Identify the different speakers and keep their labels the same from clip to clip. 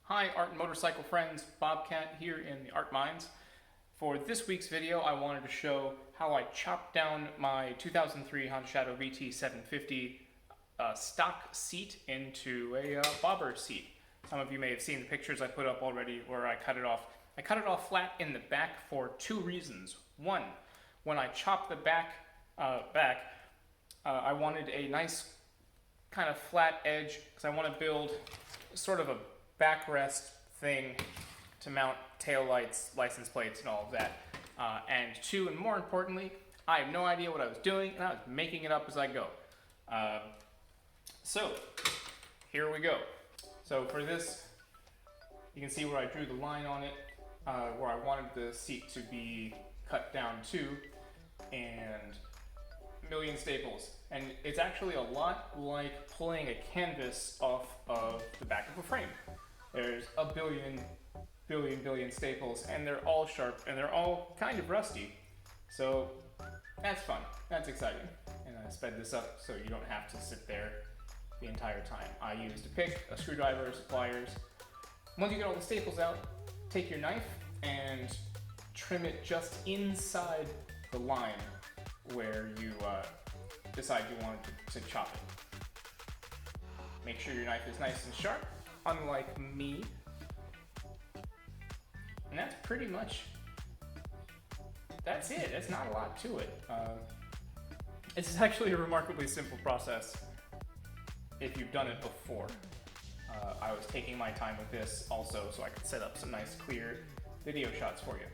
Speaker 1: Hi art and motorcycle friends, Bobcat here in the Art Mines. For this week's video I wanted to show how I chopped down my 2003 Honda Shadow VT750 stock seat into a bobber seat. Some of you may have seen the pictures I put up already where I cut it off. I cut it off flat in the back for two reasons. One, when I chopped the back, I wanted a nice kind of flat edge because I want to build sort of a backrest thing to mount taillights, license plates, and all of that. And two, and more importantly, I have no idea what I was doing, and I was making it up as I go. So, here we go. So for this, you can see where I drew the line on it, where I wanted the seat to be cut down to, and a million staples. And it's actually a lot like pulling a canvas off of the back of a frame. There's a billion staples, and they're all sharp, and they're all kind of rusty. So that's fun, that's exciting. And I sped this up so you don't have to sit there the entire time. I used a pick, a screwdriver, some pliers. Once you get all the staples out, take your knife and trim it just inside the line where you decide you want to chop it. Make sure your knife is nice and sharp, unlike me. And that's pretty much, that's it. That's not a lot to it. It's actually a remarkably simple process if you've done it before. I was taking my time with this also so I could set up some nice clear video shots for you.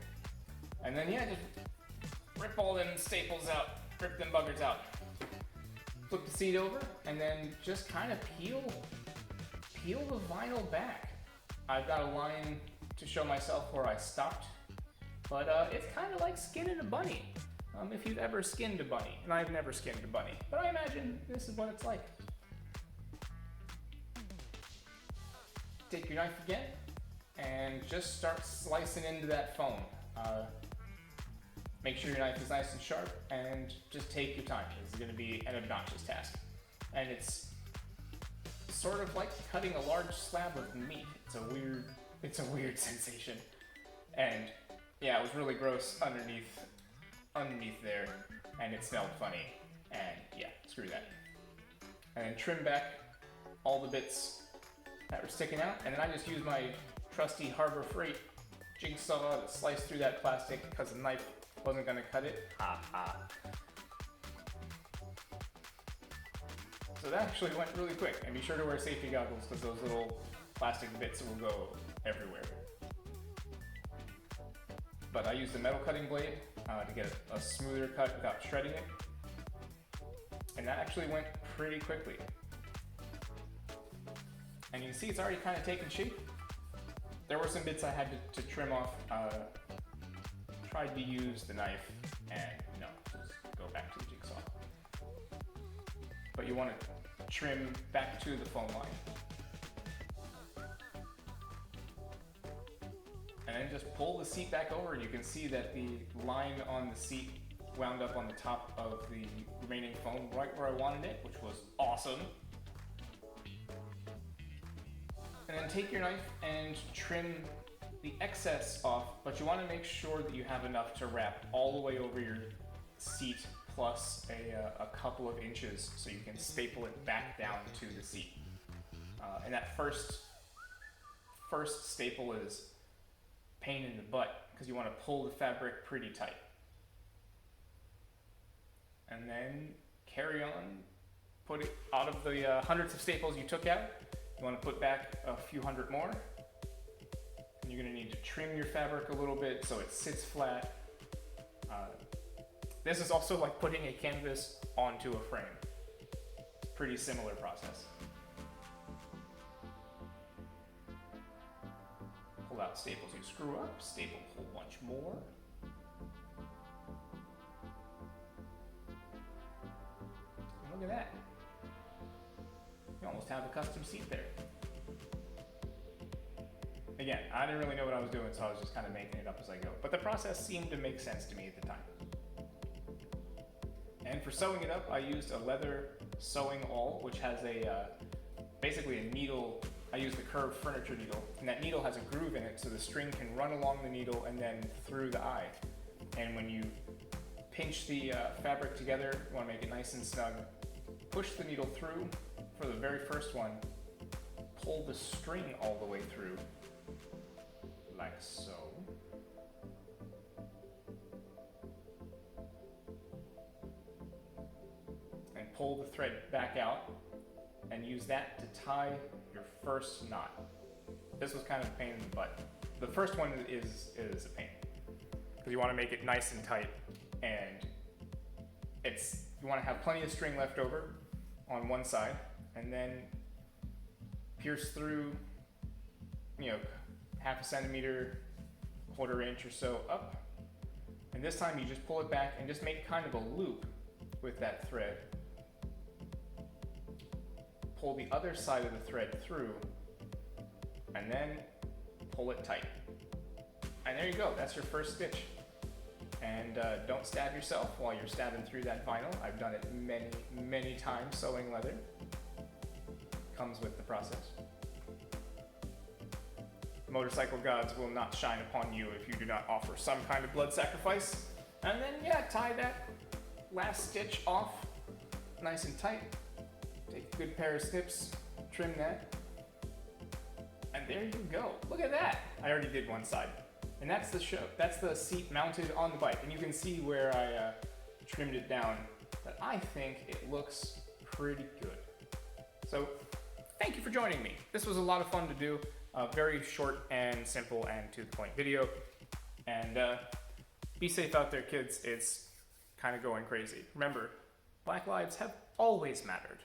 Speaker 1: And then yeah, just rip all them staples out, rip them buggers out. Flip the seat over, and then just kind of peel the vinyl back. I've got a line to show myself where I stopped, but it's kind of like skinning a bunny. If you've ever skinned a bunny, and I've never skinned a bunny, but I imagine this is what it's like. Take your knife again, and just start slicing into that foam. Make sure your knife is nice and sharp, and just take your time. This is going to be an obnoxious task. And it's sort of like cutting a large slab of meat. It's a weird sensation. And yeah, it was really gross underneath there, and it smelled funny. And yeah, screw that. And then trim back all the bits that were sticking out, and then I just used my trusty Harbor Freight jigsaw to slice through that plastic because the knife wasn't going to cut it. So that actually went really quick, and be sure to wear safety goggles because those little plastic bits will go everywhere. But I used a metal cutting blade to get a smoother cut without shredding it, and that actually went pretty quickly. And you can see it's already kind of taken shape. There were some bits I had to trim off. Tried to use the knife, and no, just go back to the jigsaw. But you want to trim back to the foam line. And then just pull the seat back over, and you can see that the line on the seat wound up on the top of the remaining foam right where I wanted it, which was awesome. And then take your knife and trim the excess off, but you want to make sure that you have enough to wrap all the way over your seat plus a couple of inches so you can staple it back down to the seat. And that first staple is pain in the butt because you want to pull the fabric pretty tight. And then carry on, put it out of the hundreds of staples you took out. You want to put back a few hundred more. And you're going to need to trim your fabric a little bit so it sits flat. This is also like putting a canvas onto a frame. Pretty similar process. Pull out staples you screw up, staple a whole bunch more. And look at that. You almost have a custom seat there. Again, I didn't really know what I was doing, so I was just kind of making it up as I go. But the process seemed to make sense to me at the time. And for sewing it up, I used a leather sewing awl, which has basically a needle I use the curved furniture needle, and that needle has a groove in it so the string can run along the needle and then through the eye. And when you pinch the fabric together, you want to make it nice and snug, push the needle through for the very first one, pull the string all the way through, like so. And pull the thread back out and use that to tie your first knot. This was kind of a pain in the butt. The first one is a pain because you want to make it nice and tight, and you want to have plenty of string left over on one side, and then pierce through, half a centimeter, quarter inch or so up. And this time you just pull it back and just make kind of a loop with that thread. Pull the other side of the thread through, and then pull it tight. And there you go, that's your first stitch. And don't stab yourself while you're stabbing through that vinyl. I've done it many, many times sewing leather. Comes with the process. Motorcycle gods will not shine upon you if you do not offer some kind of blood sacrifice. And then, tie that last stitch off nice and tight. Take a good pair of snips, trim that, and there you go. Look at that. I already did one side. And that's the show. That's the seat mounted on the bike. And you can see where I trimmed it down. But I think it looks pretty good. So thank you for joining me. This was a lot of fun to do. A very short and simple and to the point video. And be safe out there, kids. It's kind of going crazy. Remember, Black lives have always mattered.